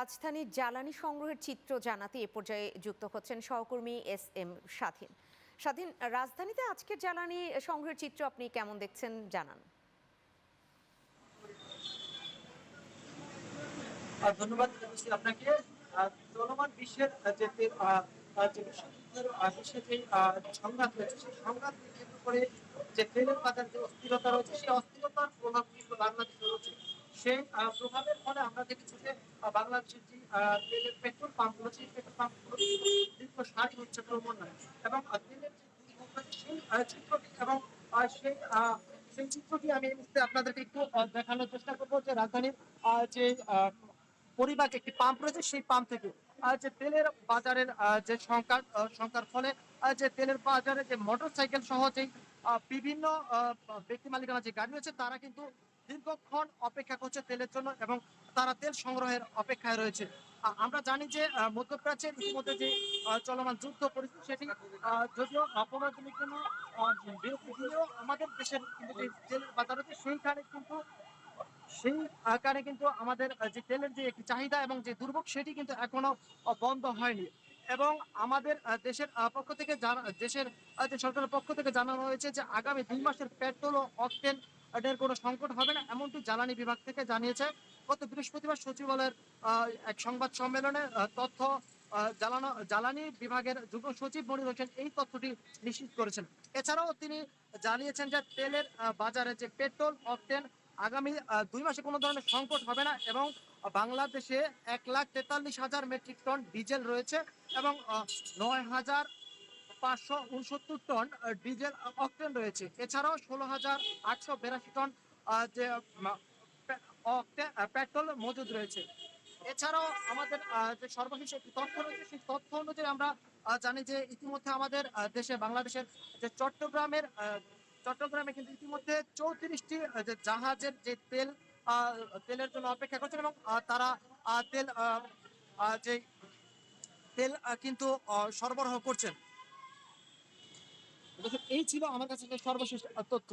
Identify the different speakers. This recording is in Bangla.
Speaker 1: রাজধানীর জ্বালানি সংগ্রহের চিত্র জানাতে এ পর্যায়ে যুক্ত হচ্ছেন সহকর্মী এস এম স্বাধীন। স্বাধীন, রাজধানীতে আজকের জ্বালানি সংগ্রহের চিত্র আপনি কেমন দেখছেন জানান।
Speaker 2: ধন্যবাদ জানাচ্ছি আপনাকে। চলমান বিশ্বের যে যে বিশ্বযুদ্ধের বিশ্বের যে সংঘাত রয়েছে, সেই সংঘাতকে কেন্দ্র করে যে তেলের বাজার যে অস্থিরতা রয়েছে, সেই অস্থিরতার প্রভাব কিন্তু বাংলাদেশে রয়েছে। সেই প্রভাবের ফলে আমরা দেখেছি যে বাংলাদেশের যে তেলের পেট্রোল পাম্প রয়েছে, সেই পেট্রোল পাম্পগুলো দীর্ঘ সারি হচ্ছে ক্রমান্বয়ে, এবং তেলের যে দুর্ভোগ রয়েছে সেই চিত্রটি এবং সেই সেই চিত্রটি আমি এই মুহূর্তে আপনাদেরকে একটু দেখানোর চেষ্টা করবো, যে রাজধানীর যে পরিবাগ একটি পাম্প রয়েছে, সেই পাম্প থেকে যে তেলের বাজারের যে সংখ্যার ফলে যে তেলের বাজারে যে মোটর সাইকেল সহ যে বিভিন্ন ব্যক্তি মালিকানা যে গাড়ি রয়েছে, তারা কিন্তু দীর্ঘক্ষণ অপেক্ষা করছে তেলের জন্য, এবং তারা তেল সংগ্রহের অপেক্ষায় রয়েছে। আমরা জানি যে মধ্যপ্রাচ্যের ইতিমধ্যে যে চলমান যুদ্ধ পরিস্থিতি, সেটি যদিও 15 দিনের জন্য বিরতি দিলেও আমাদের দেশের কিন্তু যে তেলের বাজার রয়েছে, সেইখানে কিন্তু সেই কারণে কিন্তু আমাদের যে তেলের যে একটি চাহিদা এবং যে দুর্ভোগ, সেটি কিন্তু এখনো বন্ধ হয়নি। এবং আমাদের দেশের পক্ষ থেকে দেশের যে সরকারের পক্ষ থেকে জানানো হয়েছে যে আগামী 2 মাসের পেট্রোল ও অকটেন এর কোনো সংকট হবে না, এমনটি জ্বালানি বিভাগ থেকে জানিয়েছে। গত বৃহস্পতিবার সচিবালয়ের এক সংবাদ সম্মেলনে তথ্য জ্বালানি বিভাগের যুগ্ম সচিব মনির হোসেন এই তথ্যটি নিশ্চিত করেছেন। এছাড়াও তিনি জানিয়েছেন যে তেলের বাজারে যে পেট্রোল অকটেন আগামী 2 মাসে কোনো ধরনের সংকট হবে না, এবং বাংলাদেশে 1,43,000 মেট্রিক টন ডিজেল রয়েছে, এবং 9,569 টন ডিজেল অকটেন রয়েছে। এছাড়াও 16,882 টন যে পেট্রোল মজুদ রয়েছে। এছাড়াও আমাদের যে সর্বশেষ একটি তথ্য রয়েছে, সেই তথ্য অনুযায়ী আমরা জানি যে ইতিমধ্যে আমাদের দেশে বাংলাদেশের যে চট্টগ্রামে কিন্তু ইতিমধ্যে 34টি যে জাহাজের যে তেলের জন্য অপেক্ষা করছেন, এবং তারা তেল যে তেল কিন্তু সরবরাহ করছেন। এই ছিল আমার কাছে যে সর্বশেষ তথ্য।